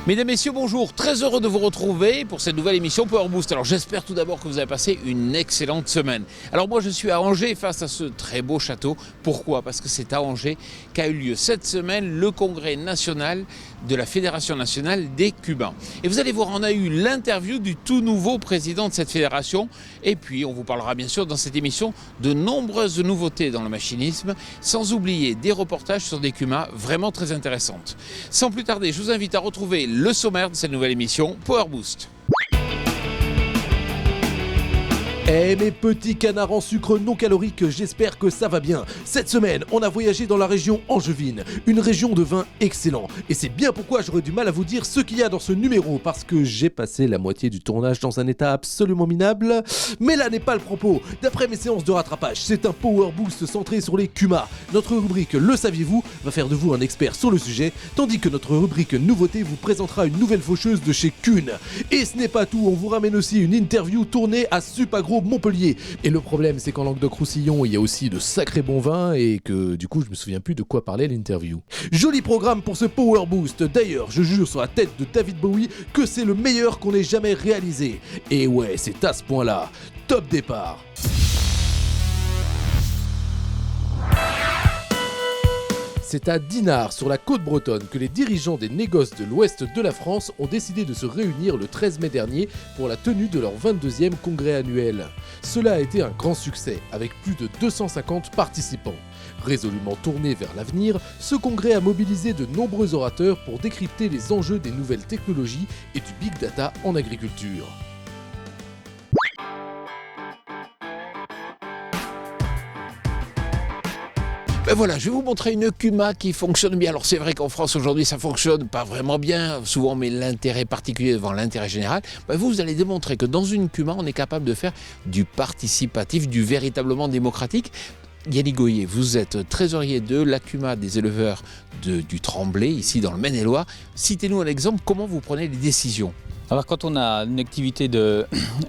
Mesdames, Messieurs, bonjour. Très heureux de vous retrouver pour cette nouvelle émission Power Boost. Alors j'espère tout d'abord que vous avez passé une excellente semaine. Alors moi je suis à Angers face à ce très beau château. Pourquoi ? Parce que c'est à Angers qu'a eu lieu cette semaine le congrès national de la Fédération nationale des Cubains. Et vous allez voir, on a eu l'interview du tout nouveau président de cette fédération. Et puis on vous parlera bien sûr dans cette émission de nombreuses nouveautés dans le machinisme, sans oublier des reportages sur des Cumas vraiment très intéressantes. Sans plus tarder, je vous invite à retrouver le sommaire de cette nouvelle émission Power Boost. Eh mes petits canards en sucre non calorique, j'espère que ça va bien. Cette semaine, on a voyagé dans la région angevine, une région de vin excellent. Et c'est bien pourquoi j'aurais du mal à vous dire ce qu'il y a dans ce numéro, parce que j'ai passé la moitié du tournage dans un état absolument minable. Mais là n'est pas le propos. D'après mes séances de rattrapage, c'est un Power Boost centré sur les Cumas. Notre rubrique Le saviez-vous va faire de vous un expert sur le sujet, tandis que notre rubrique Nouveauté vous présentera une nouvelle faucheuse de chez Kuhn. Et ce n'est pas tout, on vous ramène aussi une interview tournée à Supagro Montpellier. Et le problème, c'est qu'en Languedoc-Roussillon, il y a aussi de sacrés bons vins et que du coup, je me souviens plus de quoi parlait l'interview. Joli programme pour ce Power Boost. D'ailleurs, je jure sur la tête de David Bowie que c'est le meilleur qu'on ait jamais réalisé. Et ouais, c'est à ce point-là. Top départ. C'est à Dinard, sur la côte bretonne, que les dirigeants des négoces de l'ouest de la France ont décidé de se réunir le 13 mai dernier pour la tenue de leur 22e congrès annuel. Cela a été un grand succès, avec plus de 250 participants. Résolument tourné vers l'avenir, ce congrès a mobilisé de nombreux orateurs pour décrypter les enjeux des nouvelles technologies et du big data en agriculture. Ben voilà, je vais vous montrer une Cuma qui fonctionne bien. Alors c'est vrai qu'en France aujourd'hui ça fonctionne pas vraiment bien, souvent on met l'intérêt particulier devant l'intérêt général. Ben vous allez démontrer que dans une Cuma on est capable de faire du participatif, du véritablement démocratique. Yannick Goyer, vous êtes trésorier de la Cuma des éleveurs du Tremblay, ici dans le Maine-et-Loire. Citez-nous un exemple, comment vous prenez les décisions ? Alors quand on a une activité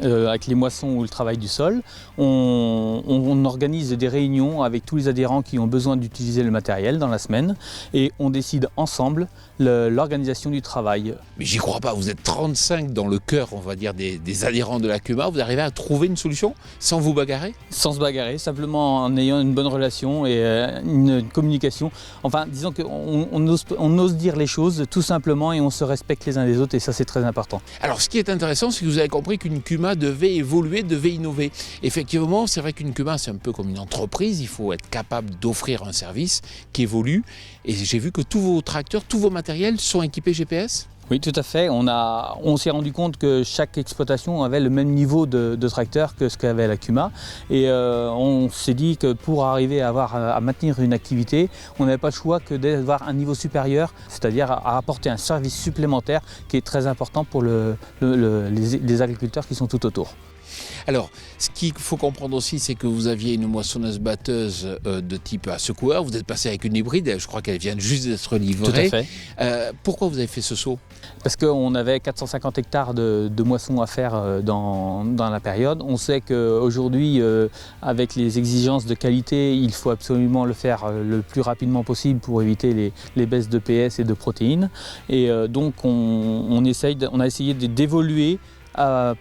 avec les moissons ou le travail du sol, on organise des réunions avec tous les adhérents qui ont besoin d'utiliser le matériel dans la semaine et on décide ensemble l'organisation du travail. Mais j'y crois pas, vous êtes 35 dans le cœur, on va dire, des adhérents de la Cuma, vous arrivez à trouver une solution sans vous bagarrer ? Sans se bagarrer, simplement en ayant une bonne relation et une communication. Enfin, disons qu'on ose dire les choses tout simplement et on se respecte les uns les autres et ça c'est très important. Alors ce qui est intéressant, c'est que vous avez compris qu'une Cuma devait évoluer, devait innover. Effectivement, c'est vrai qu'une Cuma, c'est un peu comme une entreprise, il faut être capable d'offrir un service qui évolue. Et j'ai vu que tous vos tracteurs, tous vos matériels sont équipés GPS ? Oui, tout à fait. On s'est rendu compte que chaque exploitation avait le même niveau de tracteur que ce qu'avait la Cuma. Et on s'est dit que pour arriver à maintenir une activité, on n'avait pas le choix que d'avoir un niveau supérieur, c'est-à-dire à apporter un service supplémentaire qui est très important pour les agriculteurs qui sont tout autour. Alors, ce qu'il faut comprendre aussi, c'est que vous aviez une moissonneuse-batteuse de type à secoueur. Vous êtes passé avec une hybride, je crois qu'elle vient juste d'être livrée. Tout à fait. Pourquoi vous avez fait ce saut ? Parce qu'on avait 450 hectares de moissons à faire dans la période. On sait qu'aujourd'hui, avec les exigences de qualité, il faut absolument le faire le plus rapidement possible pour éviter les baisses de PS et de protéines. Et donc, on a essayé d'évoluer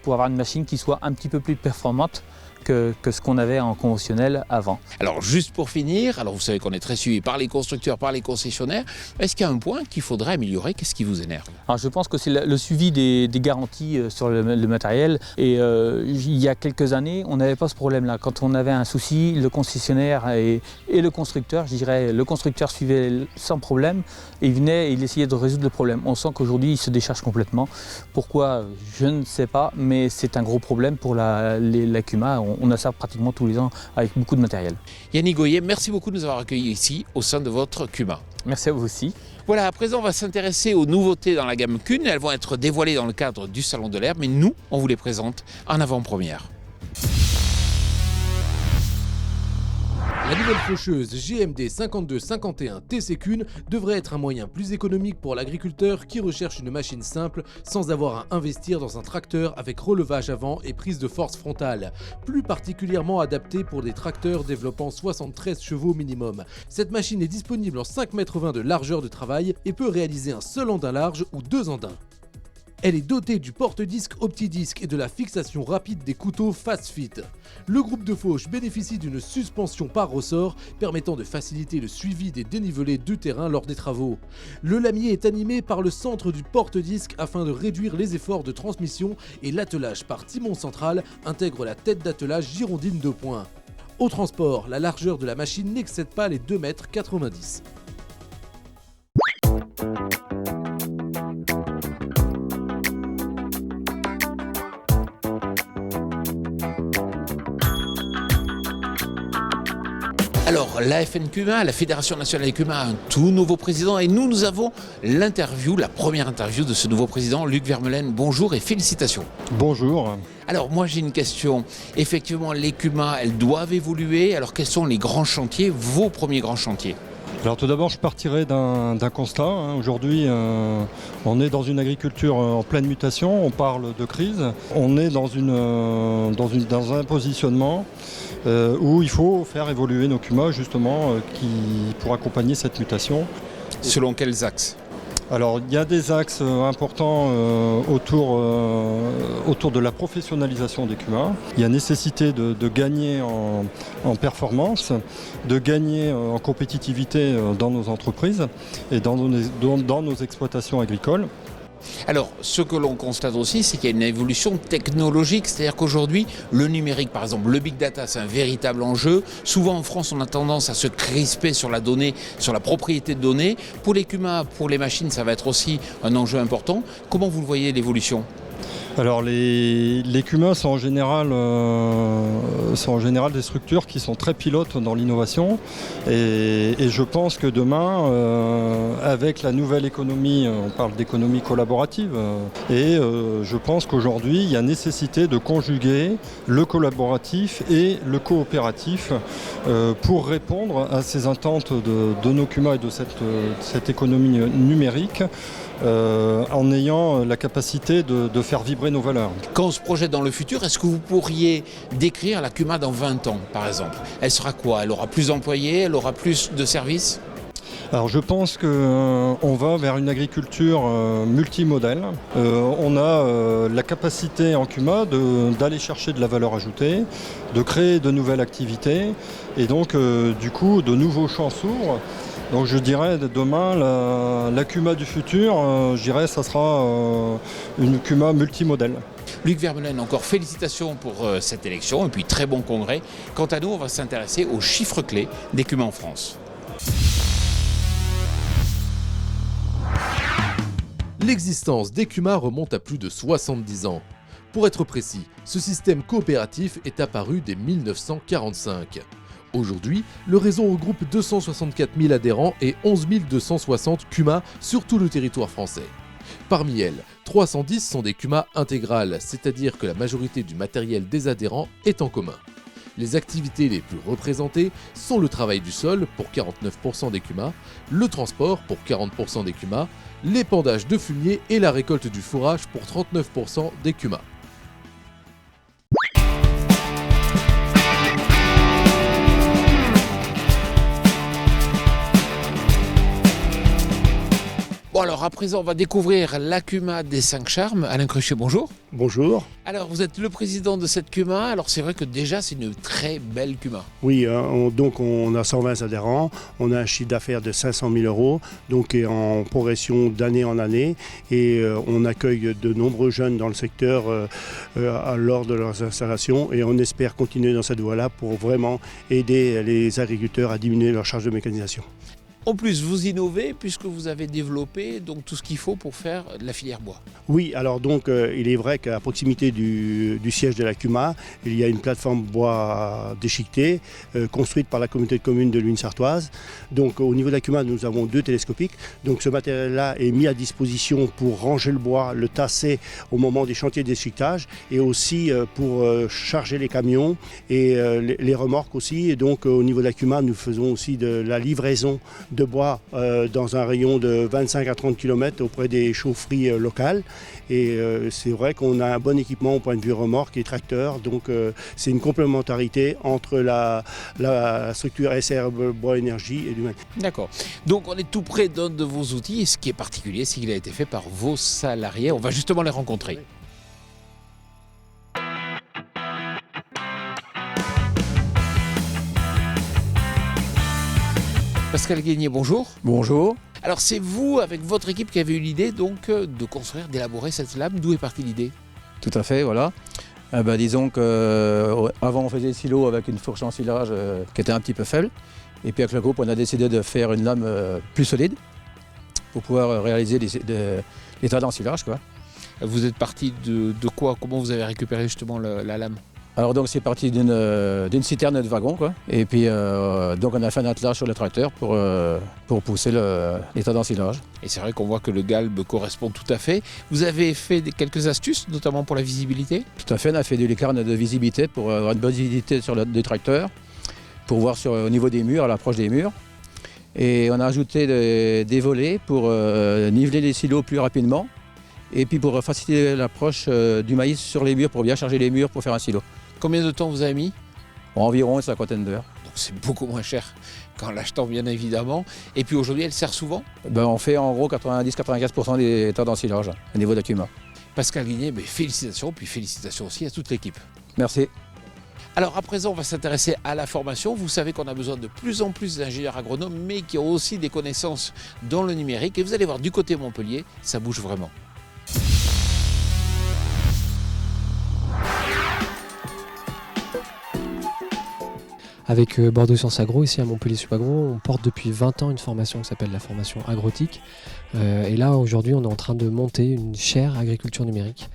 pour avoir une machine qui soit un petit peu plus performante que ce qu'on avait en conventionnel avant. Alors juste pour finir, alors vous savez qu'on est très suivi par les constructeurs, par les concessionnaires, est-ce qu'il y a un point qu'il faudrait améliorer ? Qu'est-ce qui vous énerve ? Alors je pense que c'est le suivi des garanties sur le matériel et il y a quelques années on n'avait pas ce problème-là. Quand on avait un souci, le concessionnaire et le constructeur, je dirais le constructeur suivait sans problème et il venait et il essayait de résoudre le problème. On sent qu'aujourd'hui il se décharge complètement. Pourquoi ? Je ne sais pas, mais c'est un gros problème pour la Cuma. On a ça pratiquement tous les ans avec beaucoup de matériel. Yannick Goyer, merci beaucoup de nous avoir accueillis ici au sein de votre Cuma. Merci à vous aussi. Voilà, à présent on va s'intéresser aux nouveautés dans la gamme Kuhn. Elles vont être dévoilées dans le cadre du Salon de l'Air, mais nous, on vous les présente en avant-première. La nouvelle faucheuse GMD 5251 TC Kuhn devrait être un moyen plus économique pour l'agriculteur qui recherche une machine simple sans avoir à investir dans un tracteur avec relevage avant et prise de force frontale. Plus particulièrement adaptée pour des tracteurs développant 73 chevaux minimum. Cette machine est disponible en 5,20 m de largeur de travail et peut réaliser un seul andin large ou 2 andins. Elle est dotée du porte-disque OptiDisc et de la fixation rapide des couteaux FastFit. Le groupe de fauche bénéficie d'une suspension par ressort permettant de faciliter le suivi des dénivelés de terrain lors des travaux. Le lamier est animé par le centre du porte-disque afin de réduire les efforts de transmission et l'attelage par timon central intègre la tête d'attelage girondine 2 points. Au transport, la largeur de la machine n'excède pas les 2,90 m. Alors, la FNCUMA, la Fédération Nationale des CUMA, a un tout nouveau président et nous avons l'interview, la première interview de ce nouveau président, Luc Vermeulen. Bonjour et félicitations. Bonjour. Alors, moi j'ai une question. Effectivement, les CUMA, elles doivent évoluer. Alors, quels sont les grands chantiers, vos premiers grands chantiers ? Alors tout d'abord, je partirai d'un constat. Aujourd'hui, on est dans une agriculture en pleine mutation, on parle de crise. On est dans un positionnement où il faut faire évoluer nos CUMA justement pour accompagner cette mutation. Selon quels axes ? Alors il y a des axes importants autour de la professionnalisation des CUMA. Il y a nécessité de gagner en performance, de gagner en compétitivité dans nos entreprises et dans nos exploitations agricoles. Alors, ce que l'on constate aussi, c'est qu'il y a une évolution technologique, c'est-à-dire qu'aujourd'hui, le numérique, par exemple, le big data, c'est un véritable enjeu. Souvent, en France, on a tendance à se crisper sur la donnée, sur la propriété de données. Pour les CUMA, pour les machines, ça va être aussi un enjeu important. Comment vous le voyez, l'évolution ? Alors les CUMA sont en général des structures qui sont très pilotes dans l'innovation et je pense que demain, avec la nouvelle économie, on parle d'économie collaborative et je pense qu'aujourd'hui il y a nécessité de conjuguer le collaboratif et le coopératif pour répondre à ces attentes de nos CUMA et de cette économie numérique. En ayant la capacité de faire vibrer nos valeurs. Quand on se projette dans le futur, est-ce que vous pourriez décrire la CUMA dans 20 ans, par exemple ? Elle sera quoi ? Elle aura plus d'employés ? Elle aura plus de services ? Alors je pense qu'on va vers une agriculture multimodèle. On a la capacité en CUMA d'aller chercher de la valeur ajoutée, de créer de nouvelles activités et donc du coup de nouveaux champs s'ouvrent. Donc je dirais demain, la CUMA du futur, je dirais ça sera une CUMA multimodèle. Luc Vermeulen, encore félicitations pour cette élection et puis très bon congrès. Quant à nous, on va s'intéresser aux chiffres clés des CUMA en France. L'existence des CUMA remonte à plus de 70 ans. Pour être précis, ce système coopératif est apparu dès 1945. Aujourd'hui, le réseau regroupe 264 000 adhérents et 11 260 CUMA sur tout le territoire français. Parmi elles, 310 sont des CUMA intégrales, c'est-à-dire que la majorité du matériel des adhérents est en commun. Les activités les plus représentées sont le travail du sol pour 49% des CUMA, le transport pour 40% des CUMA, l'épandage de fumier et la récolte du fourrage pour 39% des CUMA. Bon alors à présent on va découvrir la CUMA des 5 Charmes. Alain Cruchet, bonjour. Bonjour. Alors vous êtes le président de cette CUMA, alors c'est vrai que déjà c'est une très belle CUMA. Oui, donc on a 120 adhérents, on a un chiffre d'affaires de 500 000 €, donc en progression d'année en année et on accueille de nombreux jeunes dans le secteur lors de leurs installations et on espère continuer dans cette voie-là pour vraiment aider les agriculteurs à diminuer leur charge de mécanisation. En plus, vous innovez puisque vous avez développé donc, tout ce qu'il faut pour faire de la filière bois. Oui, alors donc il est vrai qu'à proximité du siège de la CUMA, il y a une plateforme bois déchiqueté construite par la communauté de communes de l'Une Sartoise. Donc au niveau de la CUMA, nous avons 2 télescopiques. Donc ce matériel-là est mis à disposition pour ranger le bois, le tasser au moment des chantiers de déchiquetage et aussi pour charger les camions et les remorques aussi. Et donc au niveau de la CUMA, nous faisons aussi de la livraison de bois dans un rayon de 25 à 30 km auprès des chaufferies locales. Et c'est vrai qu'on a un bon équipement au point de vue remorque et tracteur. Donc c'est une complémentarité entre la structure SR Bois Énergie et l'humain. D'accord. Donc on est tout près d'un de vos outils et ce qui est particulier, c'est qu'il a été fait par vos salariés. On va justement les rencontrer. Pascal Guénier, bonjour. Bonjour. Alors c'est vous, avec votre équipe, qui avez eu l'idée donc de construire, d'élaborer cette lame. D'où est partie l'idée? Tout à fait, voilà. Disons qu'avant on faisait des silos avec une fourche en silage qui était un petit peu faible. Et puis avec le groupe on a décidé de faire une lame plus solide pour pouvoir réaliser les tas d'ensilage, quoi. Vous êtes parti de quoi? Comment vous avez récupéré justement la lame? Alors donc c'est parti d'une citerne de wagon, quoi. Et puis donc on a fait un attelage sur le tracteur pour pousser les tas d'ensilage. Et c'est vrai qu'on voit que le galbe correspond tout à fait. Vous avez fait quelques astuces, notamment pour la visibilité? Tout à fait, on a fait des lucarnes de visibilité pour avoir une bonne visibilité sur le tracteur, pour voir au niveau des murs, à l'approche des murs. Et on a ajouté des volets pour niveler les silos plus rapidement. Et puis pour faciliter l'approche du maïs sur les murs, pour bien charger les murs pour faire un silo. Combien de temps vous avez mis? Environ une cinquantaine d'heures. Donc c'est beaucoup moins cher qu'en l'achetant, bien évidemment. Et puis aujourd'hui, elle sert souvent? On fait en gros 90-95% des tas d'ensilage au niveau de la CUMA. Pascal Guénier, félicitations, puis félicitations aussi à toute l'équipe. Merci. Alors à présent, on va s'intéresser à la formation. Vous savez qu'on a besoin de plus en plus d'ingénieurs agronomes, mais qui ont aussi des connaissances dans le numérique. Et vous allez voir, du côté Montpellier, ça bouge vraiment. Avec Bordeaux Sciences Agro, ici à Montpellier Subagro, on porte depuis 20 ans une formation qui s'appelle la formation agrotique. Et là, aujourd'hui, on est en train de monter une chaire agriculture numérique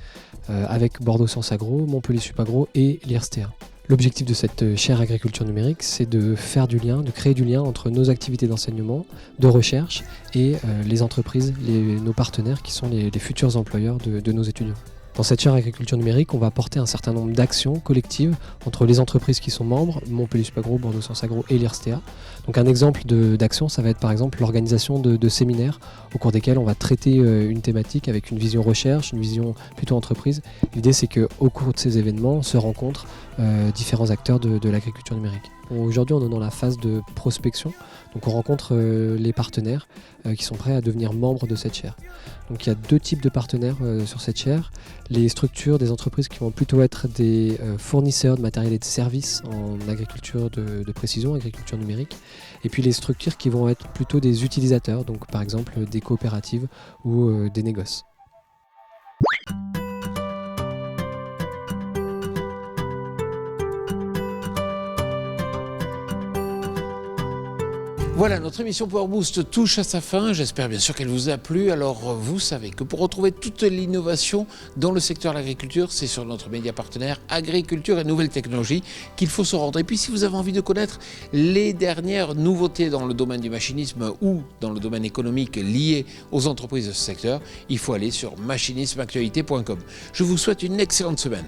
avec Bordeaux Sciences Agro, Montpellier Subagro et l'IRSTEA. L'objectif de cette chaire agriculture numérique, c'est de faire du lien, de créer du lien entre nos activités d'enseignement, de recherche et les entreprises, nos partenaires qui sont les futurs employeurs de nos étudiants. Dans cette chaire agriculture numérique, on va apporter un certain nombre d'actions collectives entre les entreprises qui sont membres, Montpellier Subagro, Bordeaux Sciences Agro et l'IRSTEA. Donc un exemple d'action, ça va être par exemple l'organisation de séminaires au cours desquels on va traiter une thématique avec une vision recherche, une vision plutôt entreprise. L'idée c'est qu'au cours de ces événements se rencontrent différents acteurs de l'agriculture numérique. Aujourd'hui on est dans la phase de prospection, donc on rencontre les partenaires qui sont prêts à devenir membres de cette chaire. Donc il y a 2 types de partenaires sur cette chaire. Les structures des entreprises qui vont plutôt être des fournisseurs de matériel et de services en agriculture de précision, agriculture numérique. Et puis les structures qui vont être plutôt des utilisateurs, donc par exemple des coopératives ou des négoces. Voilà, notre émission Power Boost touche à sa fin. J'espère bien sûr qu'elle vous a plu. Alors, vous savez que pour retrouver toute l'innovation dans le secteur de l'agriculture, c'est sur notre média partenaire Agriculture et Nouvelles Technologies qu'il faut se rendre. Et puis, si vous avez envie de connaître les dernières nouveautés dans le domaine du machinisme ou dans le domaine économique lié aux entreprises de ce secteur, il faut aller sur machinismeactualité.com. Je vous souhaite une excellente semaine.